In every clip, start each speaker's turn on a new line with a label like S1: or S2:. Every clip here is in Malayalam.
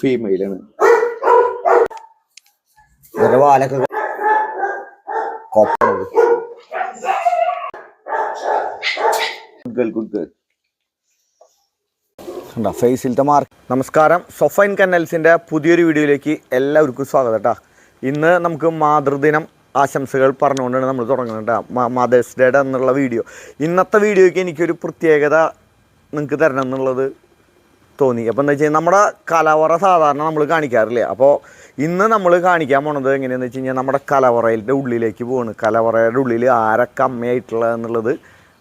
S1: ഫീമെയിലാണ്. ഇതിന്റെ വാലൊക്കെ ഫേസിലത്തെ മാർക്ക്. നമസ്കാരം, സൊഫൈൻ കന്നൽസിന്റെ പുതിയൊരു വീഡിയോയിലേക്ക് എല്ലാവർക്കും സ്വാഗതം കേട്ടോ. ഇന്ന് നമുക്ക് മാതൃദിനം ആശംസകൾ പറഞ്ഞുകൊണ്ടാണ് നമ്മൾ തുടങ്ങുന്നത് കേട്ടോ. മദേഴ്സ് ഡേയുടെ എന്നുള്ള വീഡിയോ. ഇന്നത്തെ വീഡിയോയ്ക്ക് എനിക്കൊരു പ്രത്യേകത നിങ്ങൾക്ക് തരണം എന്നുള്ളത് തോന്നി. അപ്പോൾ എന്താ വെച്ച് കഴിഞ്ഞാൽ നമ്മുടെ കലവറ സാധാരണ നമ്മൾ കാണിക്കാറില്ലേ. അപ്പോൾ ഇന്ന് നമ്മൾ കാണിക്കാൻ പോണത് എങ്ങനെയാണെന്ന് വെച്ച് കഴിഞ്ഞാൽ നമ്മുടെ കലവറയുടെ ഉള്ളിലേക്ക് പോവാണ്. കലവറയുടെ ഉള്ളിൽ ആരൊക്കെ അമ്മയായിട്ടുള്ളത് എന്നുള്ളത്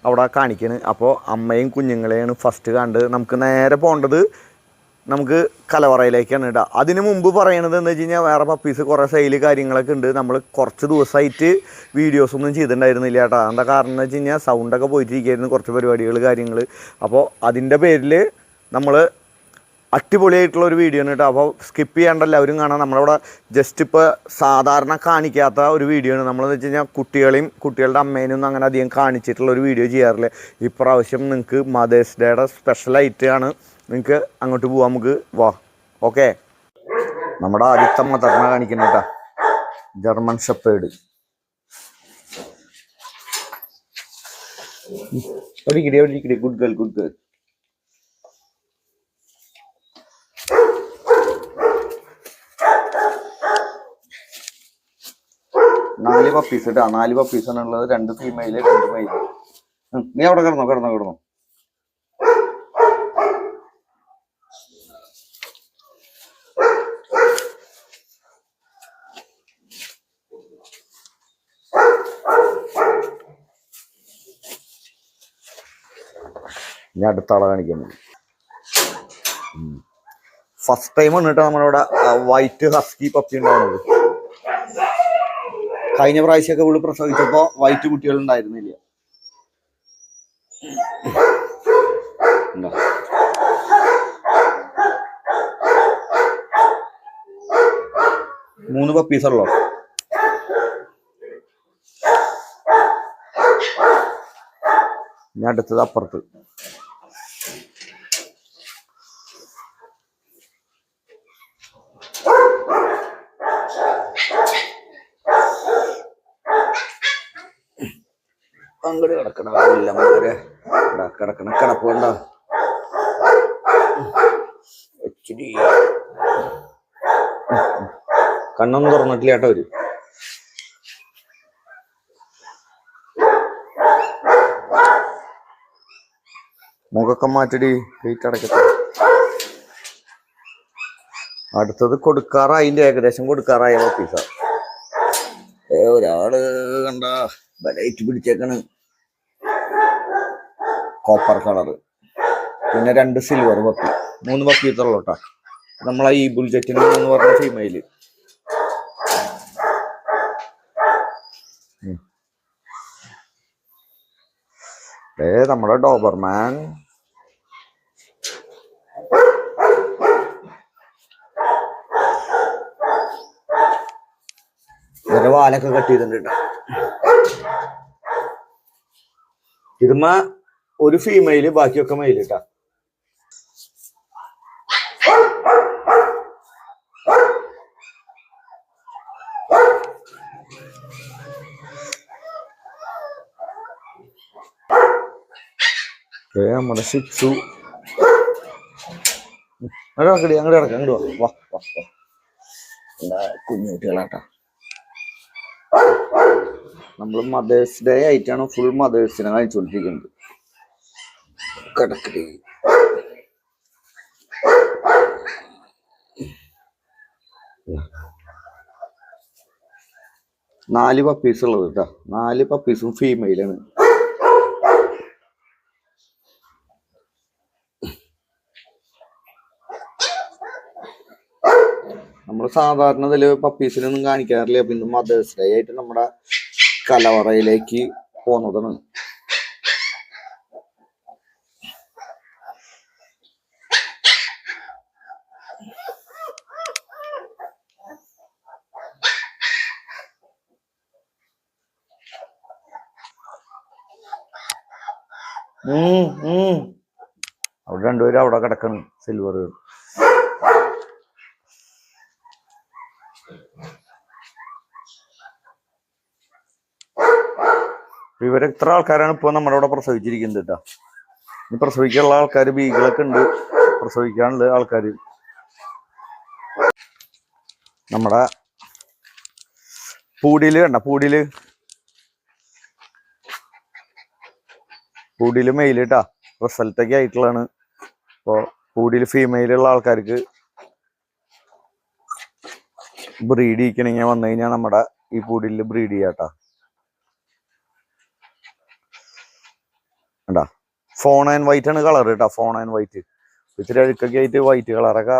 S1: അവിടെ കാണിക്കണ്. അപ്പോൾ അമ്മയും കുഞ്ഞുങ്ങളെയാണ് ഫസ്റ്റ് കണ്ട് നമുക്ക് നേരെ പോകേണ്ടത് നമുക്ക് കലവറയിലേക്കാണ് ഇടുക. അതിന് മുമ്പ് പറയണത് എന്താ വെച്ച് കഴിഞ്ഞാൽ വേറെ പപ്പീസ് കുറേ സെയിൽ കാര്യങ്ങളൊക്കെ ഉണ്ട്. നമ്മൾ കുറച്ച് ദിവസമായിട്ട് വീഡിയോസൊന്നും ചെയ്തിട്ടുണ്ടായിരുന്നില്ല കേട്ടോ. എന്താ കാരണം എന്ന് വെച്ച് കഴിഞ്ഞാൽ സൗണ്ടൊക്കെ പോയിട്ടിരിക്കുകയായിരുന്നു, കുറച്ച് പരിപാടികൾ കാര്യങ്ങൾ. അപ്പോൾ അതിൻ്റെ പേരിൽ നമ്മൾ അടിപൊളിയായിട്ടുള്ള ഒരു വീഡിയോ ആണ് കേട്ടോ. അപ്പോൾ സ്കിപ്പ് ചെയ്യാണ്ട് എല്ലാവരും കാണാം. നമ്മളിവിടെ ജസ്റ്റ് ഇപ്പോൾ സാധാരണ കാണിക്കാത്ത ഒരു വീഡിയോ ആണ്. നമ്മളെന്ന് വെച്ച് കഴിഞ്ഞാൽ കുട്ടികളെയും കുട്ടികളുടെ അമ്മേനെയൊന്നും അങ്ങനെ അധികം കാണിച്ചിട്ടുള്ള ഒരു വീഡിയോ ചെയ്യാറില്ല. ഇപ്രാവശ്യം നിങ്ങൾക്ക് മദേഴ്സ് ഡേയുടെ സ്പെഷ്യലായിട്ടാണ്. നിങ്ങൾക്ക് അങ്ങോട്ട് പോവാം, നമുക്ക് വാ. ഓക്കെ, നമ്മുടെ ആദ്യത്തെ മദറിനെ കാണിക്കണം കേട്ടോ. German shepherd. Good girl, good girl. നാല് പപ്പീസ് കേട്ടോ. 4 പപ്പീസാണ് ഉള്ളത്. 2 ഫീമെയില് 2 മെയില്. നീ അവിടെ കിടന്നോ. ഞാൻ അടുത്ത ആളെ കാണിക്കാൻ. ഫസ്റ്റ് ടൈമാണ് കേട്ടോ നമ്മളിവിടെ വൈറ്റ് ഹസ്കി പപ്പി ഉണ്ടാവുന്നത്. കഴിഞ്ഞ പ്രാവശ്യമൊക്കെ ഇവിടെ പ്രസവിച്ചപ്പോ വൈറ്റ് കുട്ടികൾ ഉണ്ടായിരുന്നില്ല. 3 പപ്പീസുള്ളോ. ഞാൻ അടുത്തത് അപ്പുറത്ത്. അങ്ങോട്ട് കിടക്കണ കിടക്കണ കിടപ്പ് കണ്ട. കണ്ണൊന്നും തുറന്നിട്ടില്ല കേട്ടോ. അവര് മുഖൊക്കെ മാറ്റടി, വെയിറ്റ് അടക്കട്ടെ. അടുത്തത് കൊടുക്കാറായി, ഏകദേശം കൊടുക്കാറായ പപ്പീസ. ഒരാള് കണ്ട ലൈറ്റ് പിടിച്ചേക്കാണ്, കോപ്പർ കളറ്. പിന്നെ 2 സിൽവർ പപ്പി. 3 പപ്പീസുള്ളൂ കേട്ടോ. നമ്മളെ ഈ ബുൾജെറ്റിന് എന്ന് പറഞ്ഞ ഫീമെയില്. നമ്മുടെ ഡോബർമാൻ. ഇതിന്റെ വാലൊക്കെ കട്ട് ചെയ്തിട്ടുണ്ട് കേട്ടോ. ഇതുമ്മ ഒരു ഫീമെയില്, ബാക്കിയൊക്കെ മെയില് കേട്ടാ. നമ്മുടെ ഷിപ്സു. അങ്ങോട്ട് കിടക്കാം, അങ്ങോട്ട് വാ. എന്താ കുഞ്ഞുകുട്ടികളാട്ടാ. നമ്മൾ മദേഴ്സ് ഡേ ആയിട്ടാണ് ഫുൾ മദേഴ്സിനെ കാണിച്ചുകൊണ്ടിരിക്കുന്നത്. കിടക്കടി. 4 പപ്പീസ് ഉള്ളത് കേട്ടോ. 4 പപ്പീസും ഫീമെയിലാണ്. നമ്മൾ സാധാരണ ഇതില് പപ്പീസിനൊന്നും കാണിക്കാറില്ല. പിന്നെ മദേഴ്സ് ഡേ ആയിട്ട് നമ്മുടെ കലവറയിലേക്ക് പോന്നതാണ്. അവിടെ 2 പേരും അവിടെ കിടക്കണം. സിൽവർ ഇവര് എത്ര ആൾക്കാരാണ് ഇപ്പൊ നമ്മുടെ ഇവിടെ പ്രസവിച്ചിരിക്കുന്നത് കേട്ടോ. ഇനി പ്രസവിക്കാനുള്ള ആൾക്കാർ ബീഗിളൊക്കെ ഉണ്ട്, പ്രസവിക്കാനുള്ള ആൾക്കാർ. നമ്മുടെ പൂടിയില് കണ്ട, പൂടിയില് മെയിൽ കേട്ടാ, റിസൾട്ടൊക്കെ ആയിട്ടുള്ളതാണ്. അപ്പോൾ പൂടിയിൽ ഫീമെയിലുള്ള ആൾക്കാർക്ക് ബ്രീഡ് ചെയ്യിക്കണമെങ്കിൽ വന്നു കഴിഞ്ഞാൽ നമ്മുടെ ഈ പൂടിയിൽ ബ്രീഡ് ചെയ്യാട്ടാ. കണ്ടാ, ഫോൺ ആൻഡ് വൈറ്റ് ആണ് കളർ കേട്ടോ, ഫോൺ ആൻഡ് വൈറ്റ്. ഇത്തിരി അഴുക്കൊക്കെ ആയിട്ട് വൈറ്റ് കളറൊക്കെ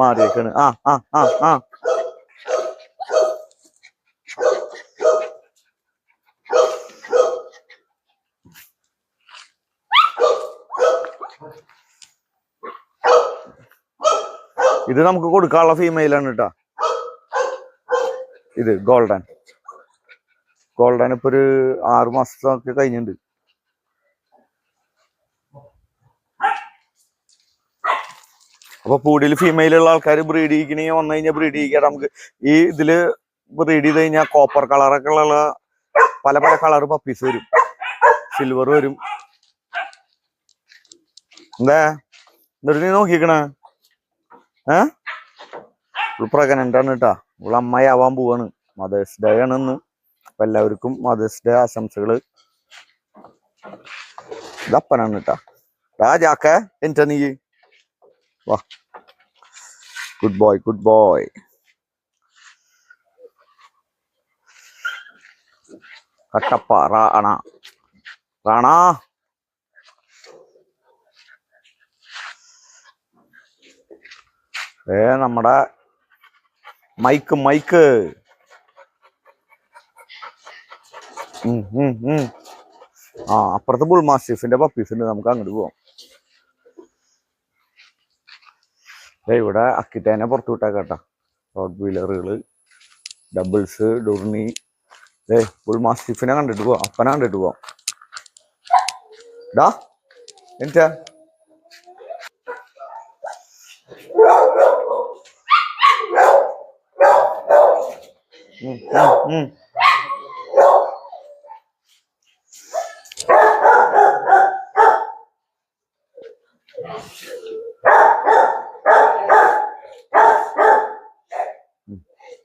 S1: മാറിയേക്കാണ്. ആ ആ ആ ആ ഇത് നമുക്ക് കൊടുക്കാനുള്ള ഫീമെയിലാണ് കേട്ടോ. ഇത് ഗോൾഡൻ ഇപ്പൊ ഒരു 6 മാസമൊക്കെ കഴിഞ്ഞിട്ടുണ്ട്. അപ്പൊ പൂടിയിൽ ഫീമെയിലുള്ള ആൾക്കാർ ബ്രീഡ് ചെയ്യിക്കണമെങ്കിൽ വന്നു കഴിഞ്ഞാൽ ബ്രീഡ് ചെയ്യിക്കാം. നമുക്ക് ഈ ഇതില് ബ്രീഡ് ചെയ്ത് കഴിഞ്ഞാൽ കോപ്പർ കളറൊക്കെ ഉള്ള പല പല കളർ പപ്പീസ് വരും, സിൽവർ വരും. എന്താ എന്നിട്ട് നീ നോക്കിക്കണേ? പ്രഗ്നന്റ് ആണ് കേട്ടാ, ഇവള് അമ്മായി ആവാൻ പോവാണ്. മദേഴ്സ് ഡേ ആണ് ഇന്ന്. അപ്പൊ എല്ലാവർക്കും മദേഴ്സ് ഡേ ആശംസകള്. ഇതപ്പനാണ് കേട്ടാ. ജാക്ക എന്താ നീ വാ, ഗുഡ് ബോയ്. കട്ടപ്പ റാണ നമ്മുടെ മൈക്ക് അപ്പുറത്ത് ബുൾ മാസ്റ്റിഫിന്റെ പപ്പീസ് ഉണ്ട്, നമുക്ക് അങ്ങോട്ട് പോവാം. ഇവിടെ അക്കിറ്റേനെ പുറത്തു വിട്ടേക്കാട്ടാ. റോഡ് വീലറുകള്, ഡബിൾസ്, ഡുർണി. ബുൾ മാസ്റ്റിഫിനെ കണ്ടിട്ട് പോവാം, അപ്പനെ കണ്ടിട്ട് പോവാം. എന്താ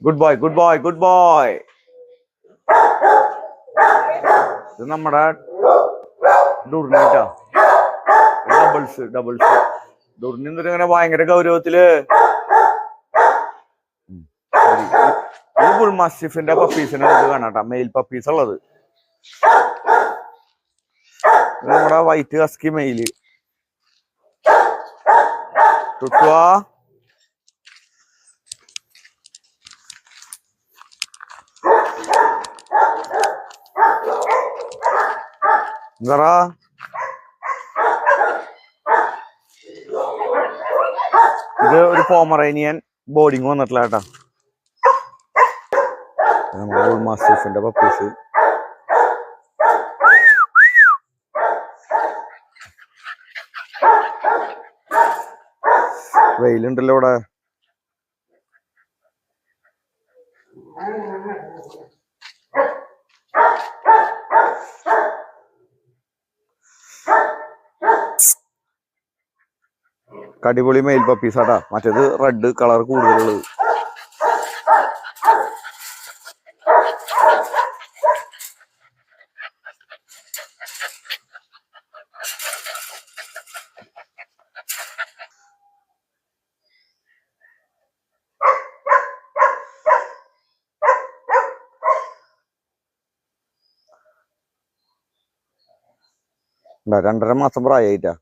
S1: ഗുഡ് ബോയ്. ഇത് നമ്മുടെ ഡുർണിട്ടാ, ഡബിൾസ്. ഡുർണി എന്നിട്ട് ഇങ്ങനെ ഭയങ്കര ഗൗരവത്തില്. ഇത് ബുൾ മാസ്റ്റിഫിന്റെ പപ്പീസിനെ നമുക്ക് കാണാട്ടാ, മെയിൽ പപ്പീസ് ഉള്ളത്. നമ്മുടെ വൈറ്റ് ഹസ്കി മെയില് തുട്ടുവാ. എന്താ ഇത് ഒരു പോമറേനിയൻ ബോർഡിങ് വന്നിട്ടില്ല കേട്ടാ. നമ്മുടെ ബുൾ മാസ്റ്റിഫിന്റെ പപ്പീസ്. വെയിലുണ്ടല്ലോ ഇവിടെ. അടിപൊളി മെയിൽ പപ്പീസാട്ടാ. മറ്റേത് റെഡ് കളർ കൂടുതലുള്ളത്. എന്താ 2.5 മാസം പ്രായമായിട്ടാ.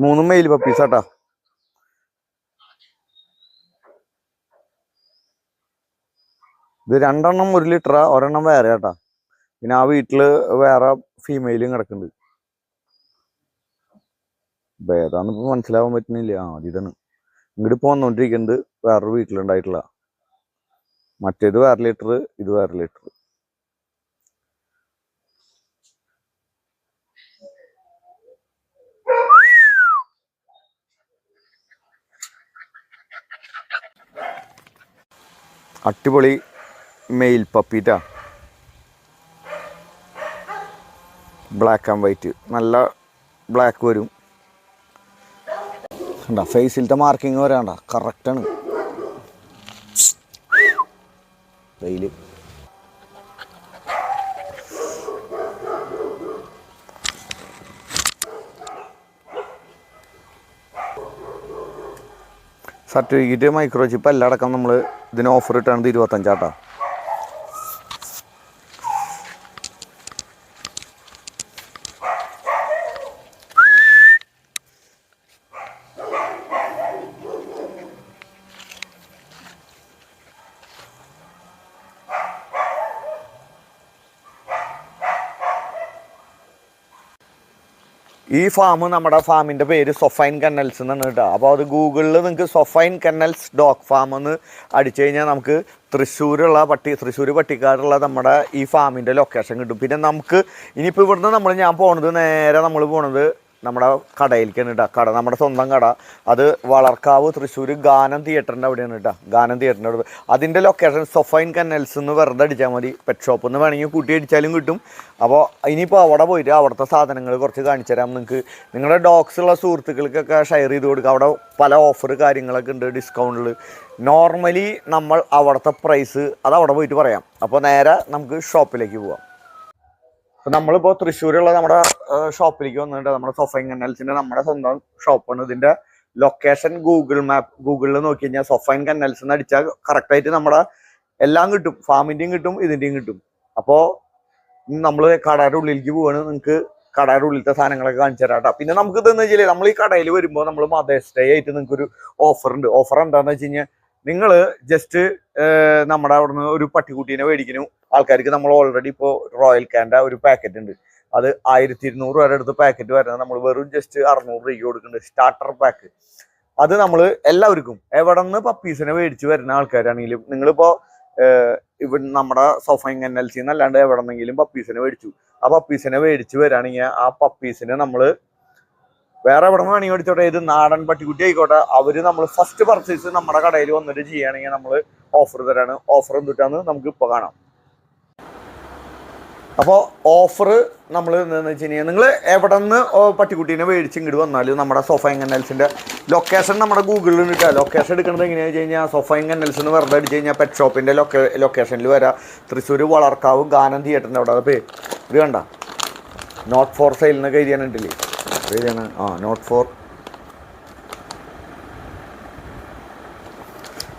S1: മൂന്നും മെയിൽ പപ്പീസാട്ടാ. ഇത് 2 1 ലിറ്ററാ, ഒരെണ്ണം വേറെ കേട്ടാ. പിന്നെ ആ വീട്ടില് വേറെ ഫീമെയിലും കിടക്കുന്നുണ്ട്. ഏതാന്നിപ്പോ മനസ്സിലാവാൻ പറ്റുന്നില്ല. ഇതാണ് ഇങ്ങോട്ട് ഇപ്പൊ വന്നോണ്ടിരിക്കുന്നത്. വേറൊരു വീട്ടിലുണ്ടായിട്ടുള്ള മറ്റേത് വേറെ ലിറ്റർ, ഇത് വേറെ ലിറ്റർ. അടിപൊളി മെയിൽ പപ്പീറ്റാ. ബ്ലാക്ക് ആൻഡ് വൈറ്റ്, നല്ല ബ്ലാക്ക് വരും. കണ്ടാ ഫേസിലത്തെ മാർക്കിങ് വരാണ്ട, കറക്റ്റാണ്. വെയില് സർട്ടിഫിക്കറ്റ് മൈക്രോ ചിപ്പ് എല്ലാം അടക്കം നമ്മൾ ഇതിന് ഓഫർ ഇട്ടാണ് 25 ഈ ഫാം നമ്മുടെ ഫാമിൻ്റെ പേര് സൊഫൈൻ കെന്നൽസ് എന്നാണ് കേട്ടോ. അപ്പോൾ അത് ഗൂഗിളിൽ നിങ്ങൾക്ക് സൊഫൈൻ കെന്നൽസ് ഡോഗ് ഫാം എന്ന് അടിച്ചു കഴിഞ്ഞാൽ നമുക്ക് തൃശ്ശൂർ പട്ടിക്കാടുള്ള നമ്മുടെ ഈ ഫാമിൻ്റെ ലൊക്കേഷൻ കിട്ടും. പിന്നെ നമുക്ക് ഇനിയിപ്പോൾ ഇവിടുന്ന് ഞാൻ പോണത് നേരെ നമ്മൾ പോണത് നമ്മുടെ കടയിലേക്കാണ് കേട്ടോ. നമ്മുടെ സ്വന്തം കട, അത് വളർക്കാവ് തൃശ്ശൂർ ഗാനം തിയേറ്ററിൻ്റെ അവിടെയാണ് കേട്ടോ. ഗാനം തിയേറ്ററിൻ്റെ അവിടെ അതിൻ്റെ ലൊക്കേഷൻ സൊഫൈൻ കെന്നൽസ് എന്ന് വെറുതെ അടിച്ചാൽ മതി. പെറ്റ് ഷോപ്പ് എന്ന് വേണമെങ്കിൽ കൂട്ടി അടിച്ചാലും കിട്ടും. അപ്പോൾ ഇനിയിപ്പോൾ അവിടെ പോയിട്ട് അവിടുത്തെ സാധനങ്ങൾ കുറച്ച് കാണിച്ചു തരാം നിങ്ങൾക്ക്. നിങ്ങളുടെ ഡോഗ്സ് ഉള്ള സുഹൃത്തുക്കൾക്കൊക്കെ ഷെയർ ചെയ്ത് കൊടുക്കുക. അവിടെ പല ഓഫർ കാര്യങ്ങളൊക്കെ ഉണ്ട്, ഡിസ്കൗണ്ടിൽ. നോർമലി നമ്മൾ അവിടുത്തെ പ്രൈസ് അത് അവിടെ പോയിട്ട് പറയാം. അപ്പോൾ നേരെ നമുക്ക് ഷോപ്പിലേക്ക് പോവാം. അപ്പോൾ നമ്മളിപ്പോൾ തൃശ്ശൂരുള്ള നമ്മുടെ ഷോപ്പിലേക്ക് വന്നിട്ട് നമ്മുടെ സൊഫൈൻ കെന്നൽസിൻ്റെ നമ്മുടെ സ്വന്തം ഷോപ്പാണ്. ഇതിൻ്റെ ലൊക്കേഷൻ ഗൂഗിളിൽ നോക്കി കഴിഞ്ഞാൽ സൊഫൈൻ കെന്നൽസ് എന്ന് അടിച്ചാൽ കറക്റ്റായിട്ട് നമ്മുടെ എല്ലാം കിട്ടും. ഫാമിൻ്റെയും കിട്ടും, ഇതിൻ്റെയും കിട്ടും. അപ്പോൾ നമ്മൾ കടയുടെ ഉള്ളിലേക്ക് പോവാണ്. നിങ്ങൾക്ക് കടയുടെ ഉള്ളിലത്തെ സാധനങ്ങളൊക്കെ കാണിച്ചു തരാം കേട്ടോ. പിന്നെ നമുക്ക് ഇതെന്ന് വെച്ചാൽ നമ്മൾ ഈ കടയിൽ വരുമ്പോൾ നമ്മൾ മദേഴ്സ് ഡേ ആയിട്ട് നിങ്ങൾക്കൊരു ഓഫർ ഉണ്ട്. ഓഫർ എന്താണെന്ന് വെച്ച് കഴിഞ്ഞാൽ നിങ്ങൾ ജസ്റ്റ് നമ്മുടെ അവിടെ നിന്ന് ഒരു പട്ടിക്കുട്ടീനെ മേടിക്കുന്നു ആൾക്കാർക്ക് നമ്മൾ ഓൾറെഡി ഇപ്പോൾ റോയൽ കാൻ്റെ ഒരു പാക്കറ്റ് ഉണ്ട്. അത് 1200 വരെ അടുത്ത് പാക്കറ്റ് വരുന്നത് നമ്മൾ വെറും ജസ്റ്റ് 600 രൂപയ്ക്ക് കൊടുക്കുന്നുണ്ട്, സ്റ്റാർട്ടർ പാക്ക്. അത് നമ്മൾ എല്ലാവർക്കും എവിടെ നിന്ന് പപ്പീസിനെ മേടിച്ച് വരുന്ന ആൾക്കാരാണെങ്കിലും നിങ്ങളിപ്പോൾ നമ്മുടെ സൊഫൈൻ കെന്നൽസിൽ നിന്നല്ലാണ്ട് എവിടെ നിന്നെങ്കിലും പപ്പീസിനെ മേടിച്ചു, ആ പപ്പീസിനെ മേടിച്ച് വരികയാണെങ്കിൽ ആ പപ്പീസിനെ നമ്മൾ വേറെ എവിടെ നിന്ന് വേണമെങ്കിൽ മേടിച്ചോട്ടെ, ഇത് നാടൻ പട്ടിക്കുട്ടി ആയിക്കോട്ടെ, അവർ നമ്മൾ ഫസ്റ്റ് പർച്ചേസ് നമ്മുടെ കടയിൽ വന്നിട്ട് ചെയ്യുകയാണെങ്കിൽ നമ്മൾ ഓഫർ തരാണ്. ഓഫർ എന്തിട്ടാന്ന് നമുക്ക് ഇപ്പോൾ കാണാം. അപ്പോൾ ഓഫർ നമ്മൾ എന്താണെന്ന് വെച്ച് കഴിഞ്ഞാൽ നിങ്ങൾ എവിടെ നിന്ന് പട്ടിക്കുട്ടീനെ മേടിച്ച് ഇങ്ങോട്ട് വന്നാലും നമ്മുടെ സൊഫൈൻ കെന്നൽസിൻ്റെ ലൊക്കേഷൻ നമ്മുടെ ഗൂഗിളിൽ കിട്ടുക. ലൊക്കേഷൻ എടുക്കുന്നത് എങ്ങനെയാണെന്ന് വെച്ച് കഴിഞ്ഞാൽ സൊഫൈൻ കെന്നൽസ് എന്ന് വെറുതെ അടിച്ച് കഴിഞ്ഞാൽ പെറ്റ് ഷോപ്പിൻ്റെ ലൊക്കേഷനിൽ വരാം. തൃശ്ശൂർ വളർക്കാവ് ഗാനം തിയേറ്ററിൻ്റെ അവിടെ. അത് ഇത് കണ്ട നോട്ട് ഫോർ സെയിൽ എന്നൊക്കെ എഴുതിയാനുണ്ടല്ലേ, എഴുതിയാണ് നോട്ട് ഫോർ.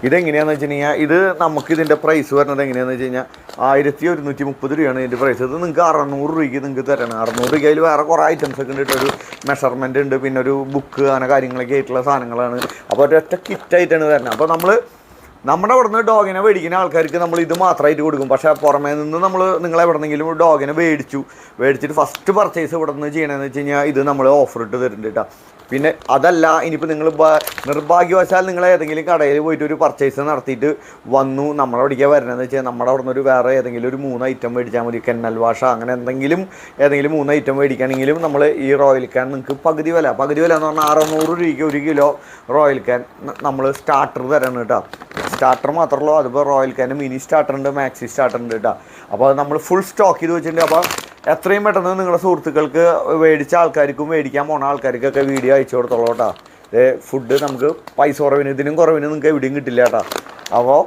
S1: ഇതെങ്ങനെയാണെന്ന് വെച്ച് കഴിഞ്ഞാൽ ഇത് നമുക്ക് ഇതിൻ്റെ പ്രൈസ് വരുന്നത് എങ്ങനെയാണെന്ന് വെച്ച് കഴിഞ്ഞാൽ 1130 രൂപയാണ് ഇതിൻ്റെ പ്രൈസ്. ഇത് നിങ്ങൾക്ക് 600 രൂപയ്ക്ക് നിങ്ങൾക്ക് തരണം. 600 രൂപയിൽ വേറെ കുറേ ഐറ്റംസ് ഒക്കെ ഉണ്ട്. ഒരു മെഷർമെൻറ്റ് ഉണ്ട്, പിന്നെ ഒരു ബുക്ക്, അങ്ങനെ കാര്യങ്ങളൊക്കെ ആയിട്ടുള്ള സാധനങ്ങളാണ്. അപ്പോൾ ഒരൊറ്റ കിറ്റായിട്ടാണ് തരുന്നത്. അപ്പോൾ നമ്മുടെ അവിടെ നിന്ന് ഡോഗിനെ മേടിക്കുന്ന ആൾക്കാർക്ക് നമ്മൾ ഇത് മാത്രമായിട്ട് കൊടുക്കും. പക്ഷേ പുറമേ നിന്ന് നിങ്ങൾ എവിടെ നിന്നെങ്കിലും ഡോഗിനെ മേടിച്ചിട്ട് ഫസ്റ്റ് പർച്ചേസ് ഇവിടെ നിന്ന് ചെയ്യണമെന്ന് വെച്ച് കഴിഞ്ഞാൽ ഇത് നമ്മൾ ഓഫർ ഇട്ട് തരുന്നുണ്ട് കേട്ടോ. പിന്നെ അതല്ല, ഇനിയിപ്പോൾ നിങ്ങൾ നിർഭാഗ്യവശാൽ നിങ്ങൾ ഏതെങ്കിലും കടയിൽ പോയിട്ട് ഒരു പർച്ചേസ് നടത്തിയിട്ട് വന്നു നമ്മളവിടേക്ക് വരണമെന്ന് വെച്ചാൽ നമ്മുടെ അവിടെ നിന്ന് വേറെ ഏതെങ്കിലും ഒരു 3 ഐറ്റം മേടിച്ചാൽ മതി. കെന്നൽ വാഷ അങ്ങനെ ഏതെങ്കിലും 3 ഐറ്റം മേടിക്കുകയാണെങ്കിലും നമ്മൾ ഈ റോയൽ കാൻ നിങ്ങൾക്ക് പകുതി വില എന്ന് പറഞ്ഞാൽ 600 രൂപയ്ക്ക് 1 കിലോ റോയൽ കാൻ നമ്മൾ സ്റ്റാർട്ടർ തരണം കേട്ടോ. സ്റ്റാർട്ടർ മാത്രമല്ലോ, അതിപ്പോൾ റോയൽ കാൻ്റെ മിനി സ്റ്റാർട്ടർ ഉണ്ട്, മാക്സി സ്റ്റാർട്ടർ ഉണ്ട് കേട്ടോ. അപ്പോൾ അത് നമ്മൾ ഫുൾ സ്റ്റോക്ക് ചെയ്ത് വെച്ചിട്ടുണ്ട്. അപ്പോൾ എത്രയും പെട്ടെന്ന് നിങ്ങളുടെ സുഹൃത്തുക്കൾക്ക് മേടിച്ച ആൾക്കാർക്കും മേടിക്കാൻ പോണ ആൾക്കാർക്കൊക്കെ വീഡിയോ അയച്ചു കൊടുത്തോളൂ കേട്ടോ. ഫുഡ് നമുക്ക് പൈസ കുറവിന് ഇതിനും കുറവിന് നിങ്ങൾക്ക് എവിടെയും കിട്ടില്ല കേട്ടോ. അപ്പോൾ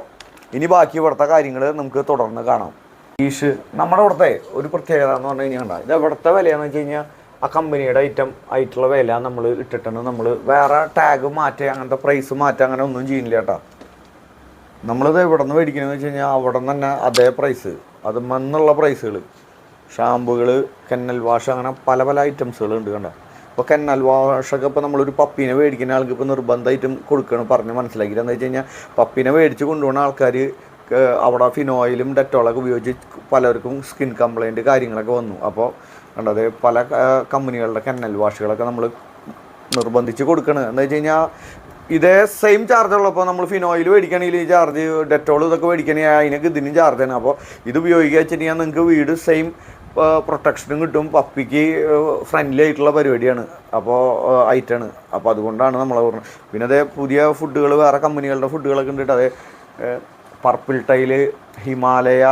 S1: ഇനി ബാക്കി ഇവിടുത്തെ കാര്യങ്ങൾ നമുക്ക് തുടർന്ന് കാണാം. ഫീഷ് നമ്മുടെ ഇവിടുത്തെ ഒരു പ്രത്യേകത എന്ന് പറഞ്ഞു കഴിഞ്ഞാൽ ഇത് ഇവിടുത്തെ വിലയാണെന്ന് വെച്ച് കഴിഞ്ഞാൽ ആ കമ്പനിയുടെ ആയിട്ടുള്ള വില നമ്മൾ ഇട്ടിട്ടാണ്. നമ്മൾ വേറെ ടാഗ് മാറ്റുക, അങ്ങനത്തെ പ്രൈസ് മാറ്റുക, അങ്ങനെ ഒന്നും ചെയ്യുന്നില്ല കേട്ടോ. നമ്മളിത് എവിടെ നിന്ന് മേടിക്കണമെന്ന് വെച്ച് കഴിഞ്ഞാൽ അവിടെ നിന്ന് തന്നെ അതേ പ്രൈസ്, അത് മന്നുള്ള പ്രൈസുകൾ, ഷാമ്പുകൾ, കെന്നൽ വാഷ്, അങ്ങനെ പല ഐറ്റംസുകളുണ്ട് കണ്ട. ഇപ്പോൾ കെന്നൽ വാഷൊക്കെ ഇപ്പോൾ നമ്മളൊരു പപ്പീനെ മേടിക്കുന്ന ആൾക്ക് ഇപ്പോൾ നിർബന്ധമായിട്ടും കൊടുക്കണം പറഞ്ഞ് മനസ്സിലാക്കിയിട്ട്. എന്താ വെച്ച് കഴിഞ്ഞാൽ പപ്പീനെ മേടിച്ച് കൊണ്ടുപോകുന്ന ആൾക്കാർ അവിടെ ഫിനോയിലും ഡെറ്റോളൊക്കെ ഉപയോഗിച്ച് പലർക്കും സ്കിൻ കംപ്ലൈൻറ്റ് കാര്യങ്ങളൊക്കെ വന്നു. അപ്പോൾ കണ്ടത് പല കമ്പനികളുടെ കെന്നൽ വാഷുകളൊക്കെ നമ്മൾ നിർബന്ധിച്ച് കൊടുക്കണം. എന്താ വെച്ച് കഴിഞ്ഞാൽ ഇതേ സെയിം ചാർജ് ഉള്ളപ്പോൾ നമ്മൾ ഫിനോയിൽ മേടിക്കുകയാണെങ്കിൽ ഈ ചാർജ്, ഡെറ്റോൾ ഇതൊക്കെ മേടിക്കുകയാണെങ്കിൽ അതിനൊക്കെ ഇതിനും ചാർജാണ്. അപ്പോൾ ഇത് ഉപയോഗിക്കുക വെച്ചിട്ടുണ്ടെങ്കിൽ നിങ്ങൾക്ക് വീട് സെയിം പ്രൊട്ടക്ഷനും കിട്ടും. പപ്പിക്ക് ഫ്രണ്ട്ലി ആയിട്ടുള്ള പരിപാടിയാണ്, അപ്പോൾ ഐറ്റാണ്. അപ്പോൾ അതുകൊണ്ടാണ് നമ്മളെ പറഞ്ഞത്. പിന്നെ അതേ പുതിയ ഫുഡുകൾ വേറെ കമ്പനികളുടെ ഫുഡുകളൊക്കെ ഉണ്ട്. അതേ പർപ്പിൾ ടൈല്, ഹിമാലയ,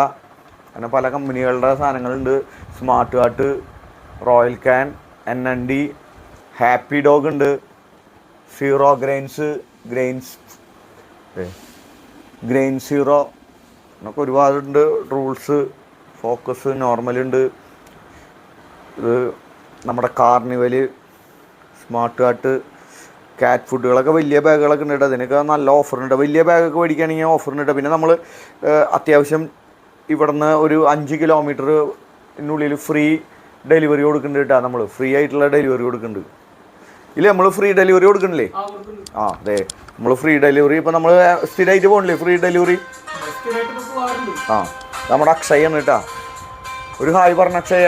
S1: അങ്ങനെ പല കമ്പനികളുടെ സാധനങ്ങളുണ്ട്. Smart Cart, Royal Can, NND, Happy Dog ഉണ്ട്, സീറോ ഗ്രെയിൻ സീറോ എന്നൊക്കെ ഒരുപാടുണ്ട്. റൂൾസ്, ഫോക്കസ്, നോർമലുണ്ട്. ഇത് നമ്മുടെ കാർണിവല്, സ്മാർട്ട് കാർട്ട്, കാറ്റ് ഫുഡുകളൊക്കെ വലിയ ബാഗുകളൊക്കെ ഉണ്ട്. അതിനൊക്കെ നല്ല ഓഫറുണ്ട്. വലിയ ബാഗൊക്കെ മേടിക്കുകയാണെങ്കിൽ ഓഫറുണ്ട്. പിന്നെ നമ്മൾ അത്യാവശ്യം ഇവിടുന്ന് ഒരു 5 കിലോമീറ്ററിനുള്ളിൽ ഫ്രീ ഡെലിവറി കൊടുക്കുന്നുണ്ട് കേട്ടോ. നമ്മൾ ഫ്രീ ആയിട്ടുള്ള ഡെലിവറി കൊടുക്കുന്നുണ്ട്. ഇല്ല, നമ്മൾ ഫ്രീ ഡെലിവറി കൊടുക്കണില്ലേ? അതെ, നമ്മൾ ഫ്രീ ഡെലിവറി ഇപ്പം നമ്മൾ സ്ഥിരമായിട്ട് പോകണില്ലേ ഫ്രീ ഡെലിവറി? നമ്മുടെ അക്ഷയാണ് കേട്ടോ. ഒരു ഹായ് പറഞ്ഞ അക്ഷയ.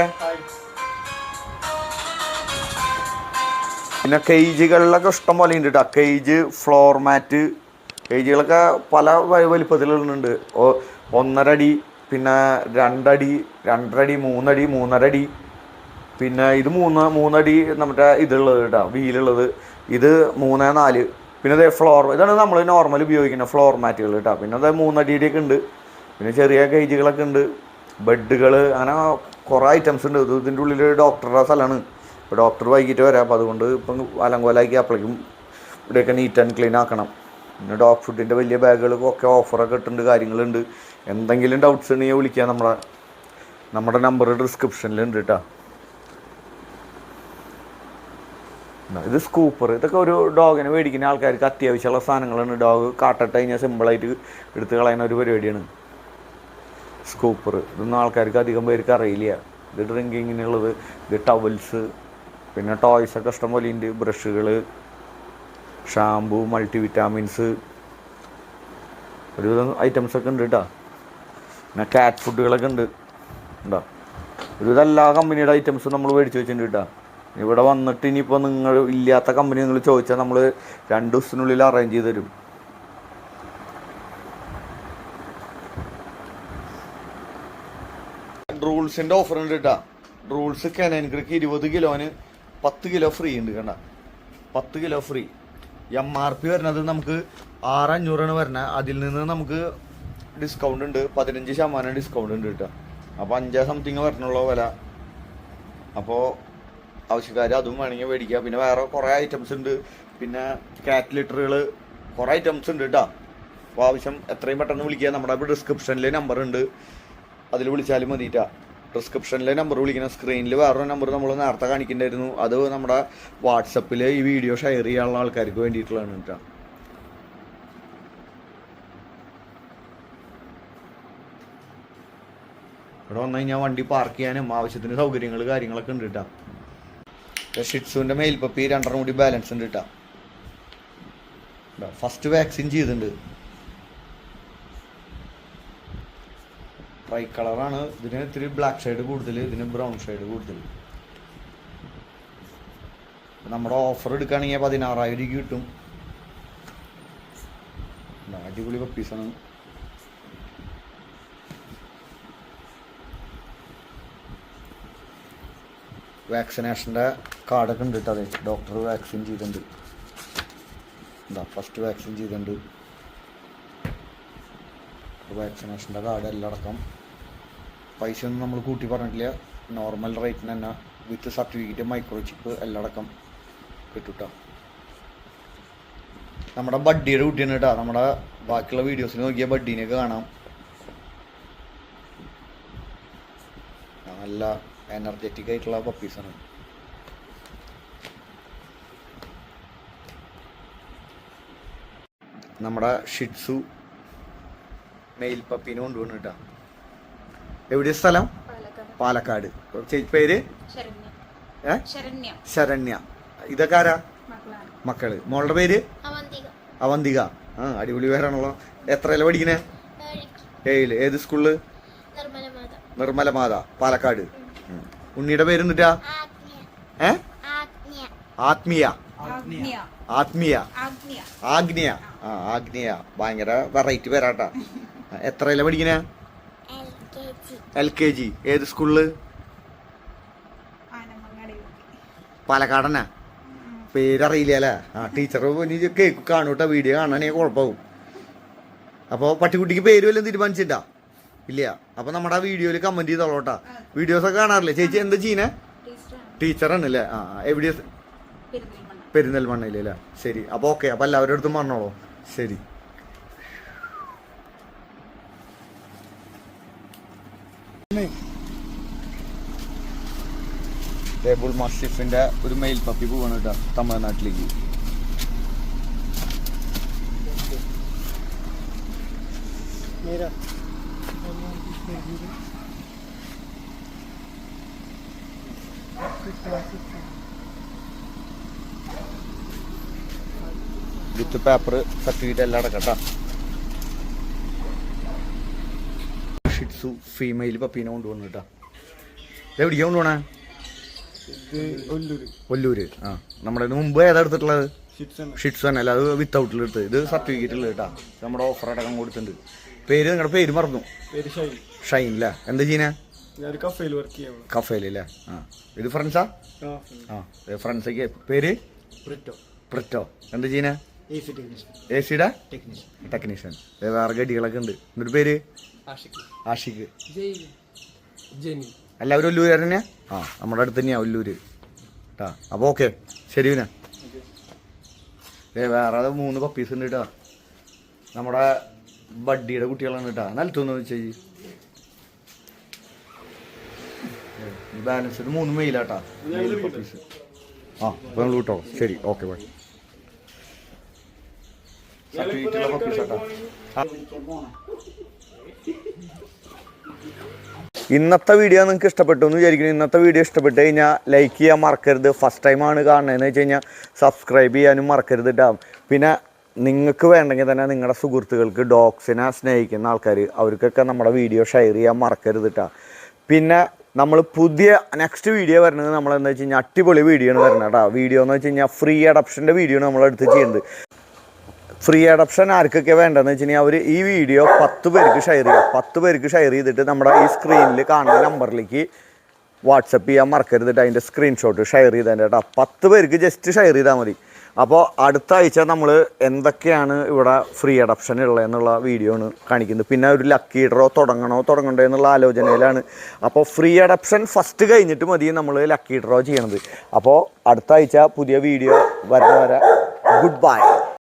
S1: പിന്നെ കേജുകളിലൊക്കെ ഇഷ്ടം പോലെ ഉണ്ട് കേട്ടോ. കേജ്, ഫ്ലോർ മാറ്റ്, കേജുകളൊക്കെ പല വലിപ്പത്തിലുണ്ട്. 1.5 അടി, പിന്നെ 2 അടി, 2.5 അടി, 3 അടി, 3.5 അടി. പിന്നെ ഇത് 3 അടി നമ്മുടെ ഇതുള്ളത് കേട്ടോ, വീലുള്ളത്. ഇത് 3, 4. പിന്നെ അതേ ഫ്ലോർ, ഇതാണ് നമ്മൾ നോർമൽ ഉപയോഗിക്കുന്ന ഫ്ലോർ മാറ്റുകൾ കേട്ടോ. പിന്നെ അത് 3 അടിയുടെയൊക്കെ ഉണ്ട്. പിന്നെ ചെറിയ കേജുകളൊക്കെ ഉണ്ട്, ബെഡുകൾ, അങ്ങനെ കുറേ ഐറ്റംസ് ഉണ്ട്. ഇതിൻ്റെ ഉള്ളിൽ ഡോക്ടറുടെ സ്ഥലമാണ്. ഇപ്പോൾ ഡോക്ടർ വൈകിട്ട് വരാം. അപ്പോൾ അതുകൊണ്ട് ഇപ്പം അലങ്കോലാക്കി അപ്പോഴേക്കും ഇവിടെയൊക്കെ നീറ്റ് ആൻഡ് ക്ലീൻ ആക്കണം. പിന്നെ ഡോഗ് ഫുഡിൻ്റെ വലിയ ബാഗുകൾക്കൊക്കെ ഓഫറൊക്കെ ഇട്ടുണ്ട്, കാര്യങ്ങളുണ്ട്. എന്തെങ്കിലും ഡൗട്ട്സ് ഉണ്ടെങ്കിൽ വിളിക്കുക. നമ്മുടെ നമ്പർ ഡിസ്ക്രിപ്ഷനിലുണ്ട് കേട്ടോ. ഇത് സ്കൂപ്പർ. ഇതൊക്കെ ഒരു ഡോഗിനെ മേടിക്കുന്ന ആൾക്കാർക്ക് അത്യാവശ്യമുള്ള സാധനങ്ങളാണ്. ഡോഗ് കാട്ടിട്ട് കഴിഞ്ഞാൽ സിമ്പിളായിട്ട് എടുത്ത് കളയുന്ന ഒരു പരിപാടിയാണ് സ്കൂപ്പർ. ഇതൊന്നും ആൾക്കാർക്ക് അധികം പേർക്ക് അറിയില്ല. ഇത് ഡ്രിങ്കിങ്ങിനുള്ളത്, ഇത് ടവൽസ്, പിന്നെ ടോയ്സൊക്കെ ഇഷ്ടം പോലെ ഉണ്ട്. ബ്രഷുകൾ, ഷാമ്പു, മൾട്ടി വിറ്റാമിൻസ്, ഒരുവിധം ഐറ്റംസൊക്കെ ഉണ്ട് കേട്ടോ. പിന്നെ കാറ്റ് ഫുഡുകളൊക്കെ ഉണ്ട് കേട്ടോ. ഒരുവിധം എല്ലാ കമ്പനിയുടെ ഐറ്റംസും നമ്മൾ മേടിച്ച് വെച്ചിട്ടുണ്ട് കേട്ടോ. ഇവിടെ വന്നിട്ട് ഇനിയിപ്പോൾ നിങ്ങൾ ഇല്ലാത്ത കമ്പനി നിങ്ങൾ ചോദിച്ചാൽ നമ്മൾ 2 ദിവസത്തിനുള്ളിൽ അറേഞ്ച് ചെയ്ത് തരും. റൂൾസിൻ്റെ ഓഫർ ഉണ്ട് കേട്ടോ. റൂൾസ് കനൻക്രിക്ക് 20 കിലോന് 10 കിലോ ഫ്രീ ഉണ്ട് കണ്ട. 10 കിലോ ഫ്രീ. MRP വരുന്നത് നമുക്ക് 6,500 വരുന്നത്. അതിൽ നിന്ന് നമുക്ക് ഡിസ്കൗണ്ട് ഉണ്ട്, 15% ഡിസ്കൗണ്ട് ഉണ്ട് കേട്ടോ. അപ്പോൾ 5 സംതിങ് വരണുള്ള വില. അപ്പോൾ ആവശ്യക്കാർ അതും വേണമെങ്കിൽ മേടിക്കുക. പിന്നെ വേറെ കുറേ ഐറ്റംസ് ഉണ്ട്. പിന്നെ കാറ്റ് ലിറ്ററുകൾ, കുറേ ഐറ്റംസ് ഉണ്ട് കേട്ടോ. അപ്പോൾ ആവശ്യം എത്രയും പെട്ടെന്ന് വിളിക്കുക. നമ്മുടെ ഡിസ്ക്രിപ്ഷനിൽ നമ്പർ ഉണ്ട്, അതിൽ വിളിച്ചാലും മതിയിട്ടാ. ഡിസ്ക്രിപ്ഷനിലെ നമ്പർ വിളിക്കണം. സ്ക്രീനിൽ വേറൊരു നമ്പർ നമ്മൾ നേരത്തെ കാണിക്കേണ്ടായിരുന്നു. അത് നമ്മുടെ വാട്സപ്പിൽ ഈ വീഡിയോ ഷെയർ ചെയ്യാനുള്ള ആൾക്കാർക്ക് വേണ്ടിയിട്ടുള്ളതാണ് കേട്ടോ. ഇവിടെ വന്നു കഴിഞ്ഞാൽ വണ്ടി പാർക്ക് ചെയ്യാനും ആവശ്യത്തിന് സൗകര്യങ്ങൾ കാര്യങ്ങളൊക്കെ ഉണ്ട് കേട്ടോ. ഷിറ്റ്സുവിൻ്റെ മെയിൽ പപ്പി 2.5 കൂടി ബാലൻസ് ഉണ്ട് കേട്ടോ. ഫസ്റ്റ് വാക്സിൻ ചെയ്തിട്ടുണ്ട്. ട്രൈ കളറാണ്. ഇതിന് ഇത്തിരി ബ്ലാക്ക് ഷെയ്ഡ് കൂടുതൽ, ഇതിന് ബ്രൗൺ ഷെയ്ഡ് കൂടുതൽ. നമ്മുടെ ഓഫർ എടുക്കുകയാണെങ്കിൽ 16,000 രൂപ കിട്ടും. അടിപൊളി പപ്പീസാണ്. വാക്സിനേഷൻ്റെ കാർഡൊക്കെ ഉണ്ട് കേട്ടോ. അതെ, ഡോക്ടർ വാക്സിൻ ചെയ്തിട്ടുണ്ട്. ഫസ്റ്റ് വാക്സിൻ ചെയ്തിട്ടുണ്ട്. വാക്സിനേഷൻ്റെ കാർഡ് എല്ലാം അടക്കം. പൈസ ഒന്നും നമ്മൾ കൂട്ടി പറഞ്ഞിട്ടില്ല. നോർമൽ റേറ്റിന് തന്നെ വിത്ത് സർട്ടിഫിക്കറ്റ്, മൈക്രോ ചിപ്പ് എല്ലാം അടക്കം കിട്ടും. നമ്മുടെ ബഡ്ഡിയുടെ കുട്ടിയാണ് കേട്ടോ. നമ്മുടെ ബാക്കിയുള്ള വീഡിയോസിൽ നോക്കിയാൽ ബഡ്ഡീനെയൊക്കെ കാണാം. നല്ല എനർജറ്റിക് ആയിട്ടുള്ള പപ്പീസാണ്. നമ്മുടെ ഷിറ്റ്സു മെയിൽ പപ്പീനെ കൊണ്ടുപോകണം കേട്ടോ. എവിടെ സ്ഥലം? പാലക്കാട്. പേര് ശരണ്യ. ഇതൊക്കെ ആരാ? മക്കള്. മോളുടെ പേര് അവന്തിക. ആ, അടിപൊളി പേരാണല്ലോ. എത്രയില പഠിക്കണേ? 7. ഏത് സ്കൂളില്? നിർമ്മല മാത, പാലക്കാട്. ഉണ്ണിയുടെ പേര് എന്നിട്ടാ? ആത്മീയ. ആഗ്നിയ. ആ, ആഗ്നിയ. ഭയങ്കര വെറൈറ്റി പേരാട്ടാ. എത്രയില പഠിക്കണേ? LKG. ഏത് സ്കൂളില്? പാലക്കാടനാ? പേരറിയില്ല അല്ലേ? ആ, ടീച്ചർ കേക്ക് കാണൂട്ടാ, വീഡിയോ കാണാനേ കുഴപ്പമാവും. അപ്പോൾ പട്ടിക്കുട്ടിക്ക് പേര് വല്ലതും തീരുമാനിച്ചിട്ടാ? ഇല്ല. അപ്പൊ നമ്മുടെ ആ വീഡിയോയിൽ കമന്റ് ചെയ്തോളൂട്ടാ. വീഡിയോസ് ഒക്കെ കാണാറില്ലേ ചേച്ചി? എന്താ ചെയ്യുന്നേ? ടീച്ചറാണല്ലേ? ആ, എവിടെയാ? പെരിന്തൽമണ്ണയിലല്ലേ? ശരി. അപ്പൊ ഓക്കെ. അപ്പൊ എല്ലാവരുടെ അടുത്തും പറഞ്ഞോളൂ. ശരി. ടേബിൾ മാസ്റ്റിഫിന്റെ ഒരു മെയിൽ പപ്പി പോവാണ് കേട്ടോ തമിഴ്നാട്ടിലേക്ക്. വിത്ത് പേപ്പർ സർട്ടിഫിക്കറ്റ് എല്ലാം അടക്കട്ടാ. ഷിറ്റ്സു ഫീമെയിൽ പപ്പീനെ കൊണ്ടുപോകണം കേട്ടോ. എവിടേക്കാ കൊണ്ടുപോണേ? ഒല്ലൂര്. ആ, നമ്മുടെ മുമ്പ് ഏതാ എടുത്തിട്ടുള്ളത്? ഷിറ്റ്സു തന്നെ അല്ല, അത് വിത്തൗട്ടിൽ എടുത്തത്. ഇത് സർട്ടിഫിക്കറ്റ് ഉള്ളത് കേട്ടാ. നമ്മുടെ ഓഫർ അടക്കം കൊടുത്തിട്ടുണ്ട്. പേര്? നിങ്ങളുടെ പേര് മറന്നു. ഷൈൻ അല്ലേ? എന്താ ചെയ്യുന്നേ? കഫേലല്ലേ? ആ, ഇത് ഫ്രണ്ട്സാ? ആ, ഫ്രണ്ട്സൊക്കെ. പേര്? പ്രിറ്റോ. എന്താ ചെയ്യുന്നേ? AC-യുടെ ടെക്നീഷ്യൻ. വേറെ ഗഡികളൊക്കെ ഉണ്ട്. എന്നിട്ട് പേര്? ആഷിഖ്. എല്ലാവരും ഒല്ലൂര് തന്നെയാ? ആ, നമ്മുടെ അടുത്ത് തന്നെയാ ഒല്ലൂര് കേട്ടാ. അപ്പോൾ ഓക്കെ, ശരി. പിന്നെ വേറെ 3 പപ്പീസ് ഉണ്ട് കേട്ടോ. നമ്മുടെ ബഡ്ഡിയുടെ കുട്ടികളാണ് കേട്ടോ. നിലത്തൊന്ന് വെച്ചാൽ ബാലൻസ് 3 മെയിലാട്ടാ പപ്പീസ്. ആ, അപ്പോൾ നമ്മൾ കിട്ടോ. ശരി, ഓക്കെ. ബൈ. ഇന്നത്തെ വീഡിയോ നിങ്ങൾക്ക് ഇഷ്ടപ്പെട്ടു എന്ന് വിചാരിക്കുന്നു. ഇന്നത്തെ വീഡിയോ ഇഷ്ടപ്പെട്ട് കഴിഞ്ഞാൽ ലൈക്ക് ചെയ്യാൻ മറക്കരുത്. ഫസ്റ്റ് ടൈമാണ് കാണുന്നതെന്ന് വെച്ച് കഴിഞ്ഞാൽ സബ്സ്ക്രൈബ് ചെയ്യാനും മറക്കരുത് കേട്ടോ. പിന്നെ നിങ്ങൾക്ക് വേണ്ടെങ്കിൽ തന്നെ നിങ്ങളുടെ സുഹൃത്തുക്കൾക്ക്, ഡോഗ്സിനെ സ്നേഹിക്കുന്ന ആൾക്കാർ, അവർക്കൊക്കെ നമ്മുടെ വീഡിയോ ഷെയർ ചെയ്യാൻ മറക്കരുത് കേട്ടോ. പിന്നെ നമ്മൾ പുതിയ നെക്സ്റ്റ് വീഡിയോ വരുന്നത് നമ്മളെന്താ വെച്ച് കഴിഞ്ഞാൽ അടിപൊളി വീഡിയോ ആണ് വരുന്നത് കേട്ടോ. വീഡിയോ എന്ന് വെച്ച് കഴിഞ്ഞാൽ ഫ്രീ അഡോപ്ഷൻ്റെ വീഡിയോ ആണ് നമ്മളെടുത്ത് ചെയ്യുന്നത്. ഫ്രീ അഡോപ്ഷൻ ആർക്കൊക്കെ വേണ്ടതെന്ന് വെച്ച് കഴിഞ്ഞാൽ അവർ ഈ വീഡിയോ 10 പേർക്ക് ഷെയർ ചെയ്യുക. 10 പേർക്ക് ഷെയർ ചെയ്തിട്ട് നമ്മുടെ ഈ സ്ക്രീനിൽ കാണുന്ന നമ്പറിലേക്ക് വാട്സപ്പ് ചെയ്യാൻ മറക്കരുത്. അതിൻ്റെ സ്ക്രീൻഷോട്ട് ഷെയർ ചെയ്തതിൻ്റെ കേട്ടോ. 10 പേർക്ക് ജസ്റ്റ് ഷെയർ ചെയ്താൽ മതി. അപ്പോൾ അടുത്ത ആഴ്ച നമ്മൾ എന്തൊക്കെയാണ് ഇവിടെ ഫ്രീ അഡോപ്ഷൻ ഉള്ളതെന്നുള്ള വീഡിയോ ആണ് കാണിക്കുന്നത്. പിന്നെ ഒരു ലക്കി ഡ്രോ തുടങ്ങണ്ടേ എന്നുള്ള ആലോചനയിലാണ്. അപ്പോൾ ഫ്രീ അഡോപ്ഷൻ ഫസ്റ്റ് കഴിഞ്ഞിട്ട് മതി നമ്മൾ ലക്കി ഡ്രോ ചെയ്യണത്. അപ്പോൾ അടുത്ത ആഴ്ച പുതിയ വീഡിയോ വരുന്നവരെ ഗുഡ് ബൈ.